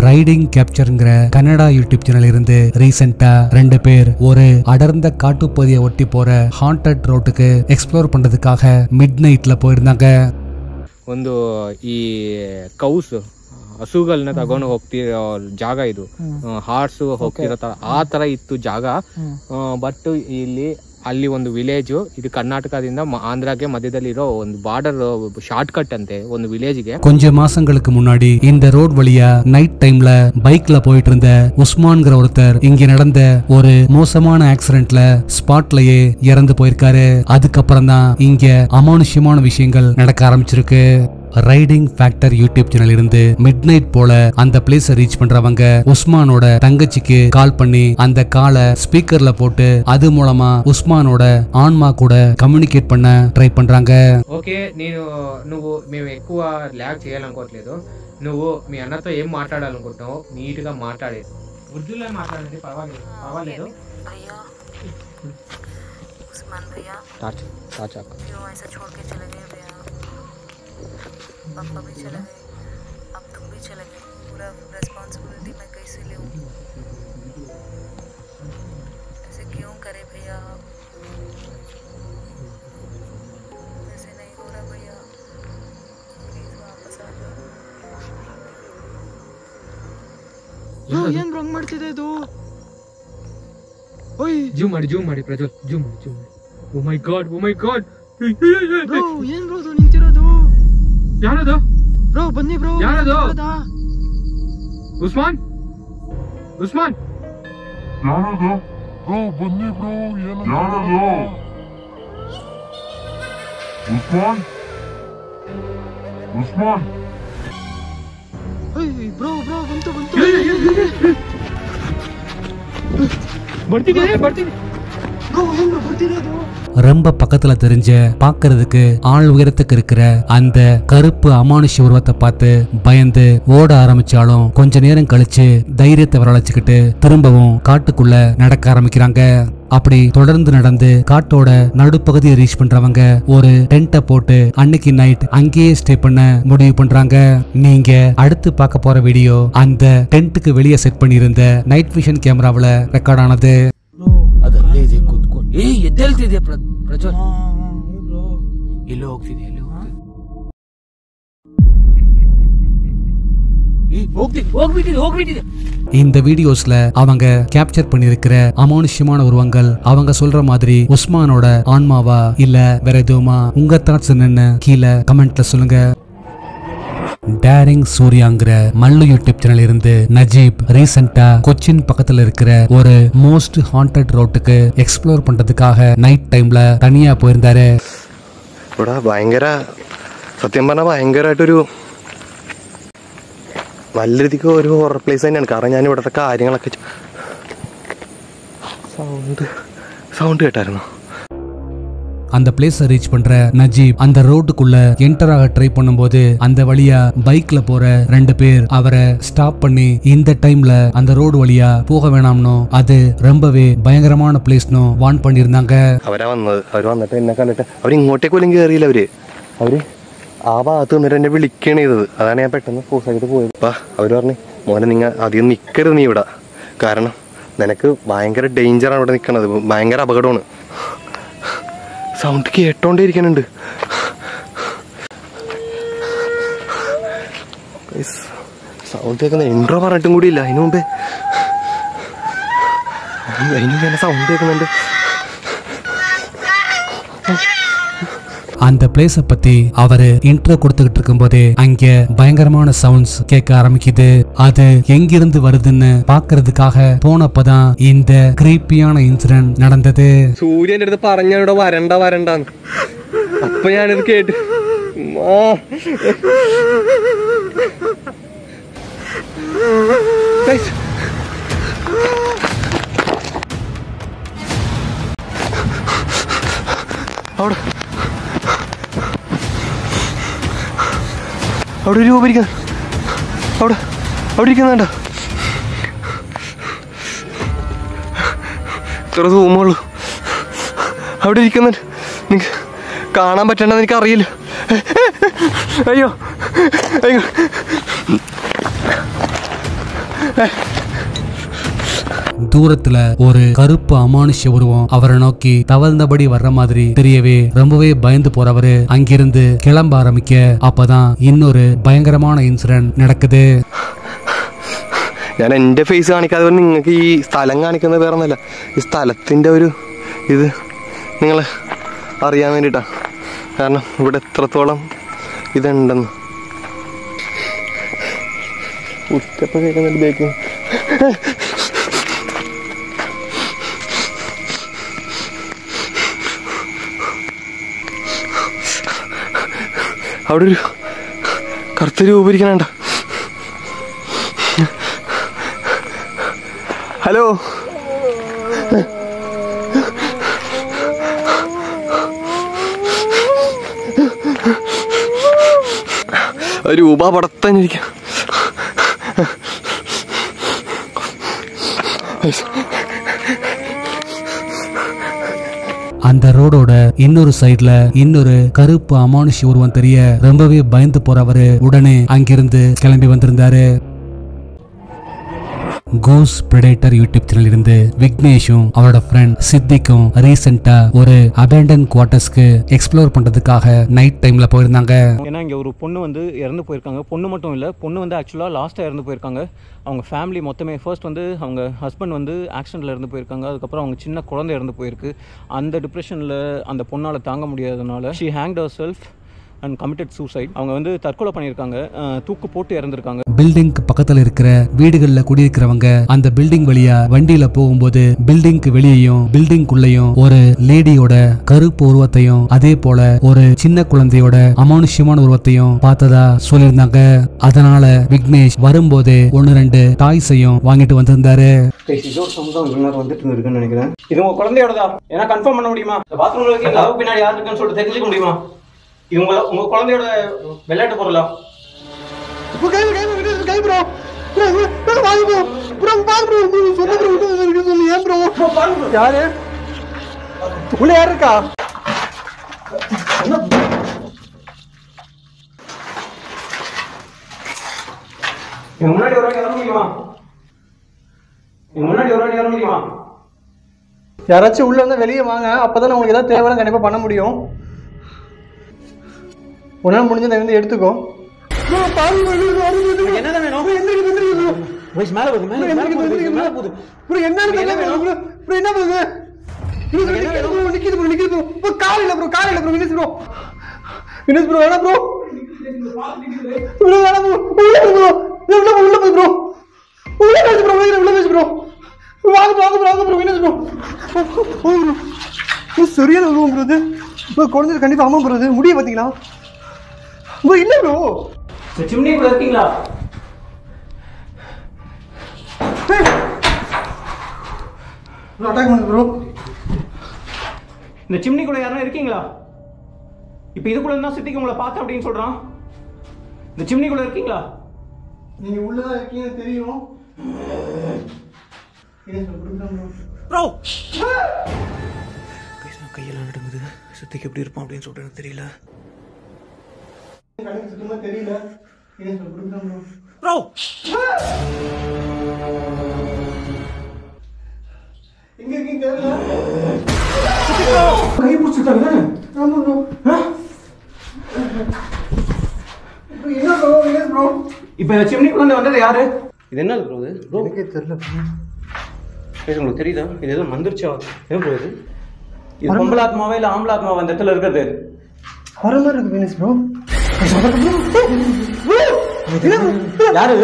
Riding கேப்சர்ங்கிற Kannada YouTube channel இருந்து ரீசெண்டா 2 பேர் ஒரு அடர்ந்த காட்டுப்பகுதியை ஒட்டி போற ஹாண்டட் ரோட்டுக்கு எக்ஸ்ப்ளோர் பண்றதுக்காக மிட் நைட்ல போயிருந்தாங்க. ಒಂದು ಈ ಕೌಸ್ ಹಸುಗಳನ್ನ ತಗೊಂಡು ಹೋಗ್ತಿರೋ ಜಾಗ ಇದು, ಹಾರ್ಸ್ ಹೋಗ್ತಿರೋ ತರ ಆ ತರ ಇತ್ತು ಜಾಗ. ಬಟ್ ಇಲ್ಲಿ ಅಲ್ಲಿ ಒಂದು ವಿಲೇಜ್, ಇದು ಕರ್ನಾಟಕದಿಂದ ಆಂಧ್ರಾಗೆ ಮಧ್ಯದಲ್ಲಿ ಇರೋ ಒಂದು ಬಾರ್ಡರ್ ಶಾರ್ಟ್ ಕಟ್ ಅಂತೆ ಒಂದು ವಿಲೇಜ್ಗೆ. கொஞ்ச மாசங்களுக்கு முன்னாடி இந்த ரோட் வழியா நைட் டைம்ல பைக்ல போயிட்டு இருந்த உஸ்மான்ங்கிற ஒருத்தர் இங்க நடந்த ஒரு மோசமான ஆக்சிடென்ட்ல ஸ்பாட்லயே இறந்து போயிருக்காரு. அதுக்கப்புறம் தான் இங்க அமானுஷ்யமான விஷயங்கள் நடக்க ஆரம்பிச்சிருக்கு. ரைடிங் ஃபேக்டர் யூடியூப் சேனல் இருந்து மிட் நைட் போல அந்த பிளேஸை ரீச் பண்றவங்க உஸ்மானோட தங்கச்சிக்கு கால் பண்ணி அந்த காலை ஸ்பீக்கர்ல போட்டு அது மூலமா உஸ்மானோட ஆன்மா கூட కమ్యూనికేట్ பண்ண ட்ரை పண்றாங்க. ఓకే, మేము ఎక్కువ ల్యాగ్ చేయాలనుకోవట్లేదు. నువ్వు మీ అన్నతో ఏం మాట్లాడాలనుకుంటున్నావు నీట్ గా మాట్లాడే, ఉర్దూలో మాట్లాడండి, పర్వాలేదు. पापा भी चले गए, अब तुम भी चले गए, पूरा रिस्पॉन्सिबिलिटी मैं कैसे लूँ? ऐसे क्यों करे भैया? ऐसे नहीं हो रहा भैया, प्लीज वापस आ जाओ. ಏನ್ ರಾಂಗ್ ಮಾಡ್ತಿದೆ ಇದು? ಓಯ್ ಜೂಮ್ ಮಾಡಿ ಪ್ರಜ್ವಲ್, ಜೂಮ್ ಮಾಡಿ. ಓ ಮೈ ಗಾಡ್ ಬ್ರೋ, ಏನ್ ಬ್ರೋ ನಿಂತಿರೋದು? ಯಾರದು ಬ್ರೋ? ಬನ್ನಿ ಬ್ರೋ. ಯಾರದು? ಉಸ್ಮಾನ್ ಯಾರದು? ಬ್ರೋ ಬನ್ನಿ ಬ್ರೋ. ಯಾರದು? ಉಸ್ಮಾನ್ ಬ್ರೋ ಬಂತು ಬರ್ತೀನಿ. ಬ್ರೋ ಏನ್ ಬ್ರೋ ಬರ್ತಿರೋದು? ரொம்ப பக்கத்துல தெரிஞ்ச பாக்குறதுக்கு ஆள் உயரத்துக்கு இருக்கிற அந்த கருப்பு அமானுஷ்ய உருவத்தை பார்த்து பயந்து ஓட ஆரம்பிச்சாலும் கொஞ்ச நேரம் கழிச்சு தைரியத்தை வரவழைச்சுக்கிட்டு திரும்பவும் காட்டுக்குள்ள நடக்க ஆரம்பிக்கிறாங்க. அப்படி தொடர்ந்து நடந்து காட்டோட நடுப்பகுதியை ரீச் பண்றவங்க ஒரு டென்ட்டை போட்டு அன்னைக்கு நைட் அங்கேயே ஸ்டே பண்ண முடிவு பண்றாங்க. நீங்க அடுத்து பார்க்க போற வீடியோ அந்த டென்ட்டுக்கு வெளியே செட் பண்ணியிருந்த நைட் விஷன் கேமராவில் ரெக்கார்ட் ஆனது. ಅದಲ್ಲೇ ಇದೆ ಕೂತ್ಕೊಂಡು. ಎದ್ದೇಳ್ತಿದೆ ಪ್ರಜ್ವಲ್, ಎಲ್ಲೋ ಹೋಗ್ತಿದೆ. இந்த வீடியோஸ்ல அவங்க கேப்சர் பண்ணிருக்கிற அமானுஷ்யமான உருவங்கள் அவங்க சொல்ற மாதிரி உஸ்மானோட ஆன்மாவா இல்ல வேற எதுவுமா? உங்க தாட்ஸ் என்னன்னு கீழே கமெண்ட்ல சொல்லுங்க. டேரிங் சூர்யாங்கிற மல்லு யூடியூப் சேனல் இருந்து நஜீப் ரீசெண்டா கொச்சின் பக்கத்துல இருக்கிற ஒரு மோஸ்ட் ஹாண்டட் ரோட்டுக்கு எக்ஸ்ப்ளோர் பண்றதுக்காக நைட் டைம்ல தனியா போயிருந்தாரு. ഭയങ്കര സത്യം പറഞ്ഞാൽ ഭയങ്കരമായിട്ടൊരു നല്ല രീതിക്ക് ഒരു ഹൊറർ പ്ലേസ് തന്നെയാണ്. കാരണം ഞാൻ ഇവിടുത്തെ കാര്യങ്ങളൊക്കെ സൗണ്ട് കേട്ടായിരുന്നു. அந்த பிளேஸை ரீச் பண்ற நஜீப் அந்த ரோட்டுக்குள்ள என்டர் ஆக ட்ரை பண்ணும்போது அந்த வழியா பைக்ல போற 2 பேர் அவரை ஸ்டாப் பண்ணி இந்த டைம்ல அந்த ரோடு வழியா போக வேணாம்னோ அது ரொம்பவே பயங்கரமான பிளேஸ்னோ வார்ன் பண்ணியிருந்தாங்க. അവരാ വന്നത്. അവർ വന്നിട്ട് എന്നെ കണ്ടിട്ട് അവർ ഇങ്ങോട്ടേക്ക് പോലും കയറിയില്ല. അവര് ആ ഭാഗത്ത് നിന്നിട്ട് എന്നെ വിളിക്കണ ചെയ്തത്. അതാണ് ഞാൻ പെട്ടെന്ന് പോസായിട്ട് പോയത്. അപ്പൊ അവര് പറഞ്ഞു, മോനെ നിങ്ങൾ അധികം നിൽക്കരുത് നീ ഇവിടെ, കാരണം നിനക്ക് ഭയങ്കര ഡേഞ്ചറാണ് ഇവിടെ നിൽക്കണത്, ഭയങ്കര അപകടമാണ്. സൗണ്ട് കേട്ടോണ്ടിരിക്കുന്നുണ്ട്. സൗണ്ട് കേൾക്കുന്ന ഇൻട്രോ പറഞ്ഞിട്ടും കൂടി ഇല്ല. അതിനു മുമ്പേ സൗണ്ട് കേൾക്കുന്നുണ്ട്. அந்த பிளேஸ பத்தி அவரு இன்ட்ரோ கொடுத்துக்கிட்டு இருக்கும் போதே அங்க பயங்கரமான சவுண்ட்ஸ் கேட்க ஆரம்பிக்குது. அது எங்கிருந்து வருதுன்னு பாக்குறதுக்காக போனப்பதான் இந்த கிரீப்பியான இன்சிடென்ட் நடந்தது. സൂര്യന്റെ അടുത്ത് പറഞ്ഞ ഇവിടെ വരണ്ടാന്ന്. അപ്പൊ ഞാനിത് കേട്ട് അവിടെ അവിടെ ഒരു രൂപ ഇരിക്കുന്നു. അവിടെ ഇരിക്കുന്നുണ്ടോ? ഇത്ര റൂമുള്ളൂ. അവിടെ ഇരിക്കുന്നുണ്ട്. നിങ്ങൾക്ക് കാണാൻ പറ്റണ്ടെന്ന് എനിക്കറിയില്ല. അയ്യോ தூரத்துல ஒரு கருப்பு அமானுஷ உருவம் அவரை நோக்கி தவழ்ந்தபடி வர்ற மாதிரி தெரியவே ரொம்பவே பயந்து போறவரு அங்கிருந்து கிளம்ப ஆரம்பிக்க அப்பதான் இன்னொரு பயங்கரமான இன்சிடென்ட் നടக்குது. ഞാൻ എൻ്റെ ഫേസ് കാണിക്കാതെ നിങ്ങൾക്ക് ഈ സ്ഥലം കാണിക്കുന്നത് വേറെ ഒന്നുമല്ല, ഈ സ്ഥലത്തിൻ്റെ ഒരു ഇത് നിങ്ങൾ അറിയാൻ വേണ്ടിയിട്ടാണ്. കാരണം ഇവിടെ എത്രത്തോളം ഇതുണ്ടെന്ന് ഉച്ചപ്പം കേൾക്കുന്നുണ്ട് ബേക്കിങ്. അവിടെ ഒരു കറുത്ത രൂപരിക്കണണ്ട. ഹലോ, രൂപ പടത്തന്നിരിക്കാം. அந்த ரோடோட இன்னொரு சைடுல இன்னொரு கருப்பு அமானுஷ உருவம் தெரிய ரொம்பவே பயந்து போறவரு உடனே அங்கிருந்து கிளம்பி வந்திருந்தாரு. கோஸ் பிரெடேட்டர் யூடியூப் சேனல் இருந்து விக்னேஷும் அவரோட ஃப்ரெண்ட் சித்திக்கும் ரீசெண்டா ஒரு அபேண்டன் குவார்டர்ஸ்க்கு எக்ஸ்ப்ளோர் பண்றதுக்காக நைட் டைம்ல போயிருந்தாங்க. ஏன்னா இங்கே ஒரு பொண்ணு வந்து இறந்து போயிருக்காங்க. பொண்ணு மட்டும் இல்லை, பொண்ணு வந்து ஆக்சுவலாக லாஸ்ட்டாக இறந்து போயிருக்காங்க. அவங்க ஃபேமிலி மொத்தமே ஃபர்ஸ்ட் வந்து அவங்க ஹஸ்பண்ட் வந்து ஆக்சிடெண்ட்டில் இறந்து போயிருக்காங்க. அதுக்கப்புறம் அவங்க சின்ன குழந்தை இறந்து போயிருக்கு. அந்த டிப்ரெஷனில் அந்த பொண்ணால் தாங்க முடியாததுனால she hanged herself and committed suicide. அவங்க வந்து தற்கொலை பண்ணியிருக்காங்க, தூக்கு போட்டு இறந்துருக்காங்க. பில்டிங்க்கு பக்கத்துல இருக்கிற வீடுகள்ல குடியிருக்கிறவங்க அந்த பில்டிங் வழியா வண்டியில போகும்போது பில்டிங்க்கு வெளியேயும் பில்டிங்குள்ளேயும் ஒரு லேடியோட கருப்பு உருவத்தையும் அதே போல ஒரு சின்ன குழந்தையோட அமானுஷ்யமான உருவத்தையும் பார்த்ததா சொல்லியிருந்தாங்க. அதனால விக்னேஷ் வரும்போது 1-2 டாய்ஸையும் வாங்கிட்டு வந்திருந்தாரு. வந்துட்டு இருக்குன்னு நினைக்கிறேன். இது உங்க குழந்தையோடதா? ஏன்னா கன்ஃபார்ம் பண்ண முடியுமா? பாத்ரூம்ல பின்னாடி யாரு இருக்குன்னு சொல்லிட்டு தெரிஞ்சுக்க முடியுமா? இது உங்க குழந்தையோட விளையாட்டு பொருளா? யாரு உள்ள யாரு இருக்கா? முன்னாடி ஒரு வாட்டி வர முடியுமா? முன்னாடி ஒரு வாட்டி வர முடியுமா? யாராச்சும் உள்ள வந்து வெளியே வாங்க, அப்பதான் உங்களுக்கு ஏதாவது தேவையான கண்டிப்பா பண்ண முடியும். உன்னால முடிஞ்ச வந்து எடுத்துக்கோ. என்ன வேணும்? மேல போகுது, மேல போகுது. என்ன வேணும்? என்ன போகுது? நிக்குது ப்ரோ. கால் இல்ல ப்ரோ, கால் இல்ல bro. Vinesh bro, Vinesh bro வேணா ப்ரோ. ப்ரோ வேணா ப்ரோ. உள்ள போய் ப்ரோ. உள்ள போய் ப்ரோ. உள்ள போய் ப்ரோ. வாங்க ப்ரோ. வினேஷ் ப்ரோ. ப்ரோ சரியான ரூம் ப்ரோ. இது ப்ரோ குழந்தை கண்டிப்பா அம்மா ப்ரோ. இது முடிய பாத்தீங்களா ப்ரோ? இல்ல ப்ரோ. சிம்னி குள்ள இருக்கீங்களா? ப்ரோ அட்டாக் பண்ணுங்க ப்ரோ. இந்த சிம்னிக்குள்ள யாரா இருக்கீங்களா? இப்போ இதுக்குள்ள இருந்தா சித்திக்கு உங்களை பார்த்த அப்படின்னு சொல்றான். இந்த சிம்னிக்குள்ள இருக்கீங்களா? நீங்க உள்ளதான் இருக்கீங்க தெரியும். ப்ரோ கையெல்லாம் நடுங்குது. சித்திக்கு எப்படி இருப்பான் அப்படின்னு சொல்லிட்டு எனக்கு தெரியல. சுத்தமா தெரியல. ப்ரோ எங்க இருக்கீங்க? கை பிடிச்சிட்டாங்க. ஆமா ப்ரோ. என்ன ப்ரோ? என்ன ப்ரோ? இப்போ சிம்னிக்குள்ள வந்தது யாரு? இது என்னது ப்ரோ? இது ப்ரோ எனக்கே தெரியல. உங்களுக்கு தெரியுதா? இது ஏதோ மந்திரிச்சா? என்ன ப்ரோ இது? இது பொம்பளை ஆத்மாவா இல்ல ஆம்பளை ஆத்மாவா அந்த இடத்துல இருக்கிறது? வர மாதிரி இருக்கு வினேஷ் ப்ரோ. யாரு?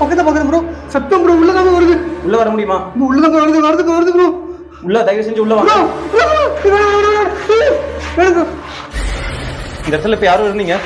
பக்கத்துல ப்ரோ. சத்தம் ப்ரோ. உள்ளதான் வருது. உள்ள வர முடியுமா? உள்ளதான் வருது ப்ரோ. உள்ள தயவு செஞ்சு உள்ள வாங்க. இந்த இடத்துல இப்ப யாரும் இருந்தீங்க?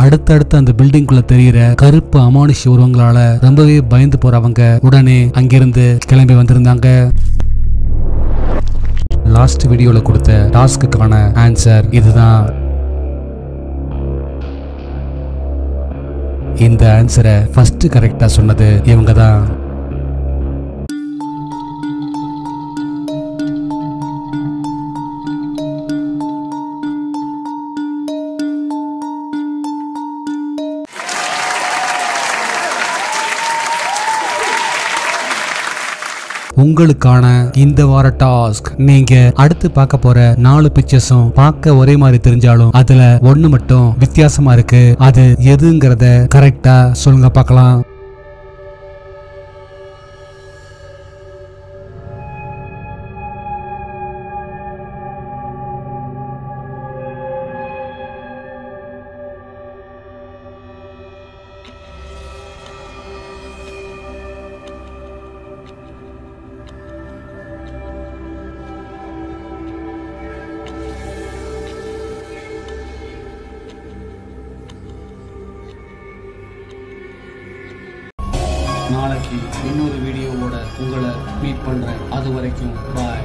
அடுத்தடுத்து அந்த பில்டிங்குள்ள தெரியிற கருப்பு அமானுஷ உருவங்களால ரொம்பவே பயந்து போறவங்க உடனே அங்கிருந்து கிளம்பி வந்திருந்தாங்க. லாஸ்ட் வீடியோல கொடுத்த டாஸ்க்குக்கான ஆன்சர் இதுதான். இந்த ஆன்சரை ஃபர்ஸ்ட் கரெக்டா சொன்னது இவங்க தான். உங்களுக்கான இந்த வார டாஸ்க், நீங்க அடுத்து பார்க்க போற 4 பிக்சர்ஸும் பார்க்க ஒரே மாதிரி தெரிஞ்சாலும் அதுல ஒண்ணு மட்டும் வித்தியாசமா இருக்கு. அது எதுங்கிறத கரெக்டா சொல்லுங்க பார்க்கலாம். நாளைக்கு இன்னொரு வீடியோவோட உங்களை மீட் பண்றேன். அது வரைக்கும் பாய்.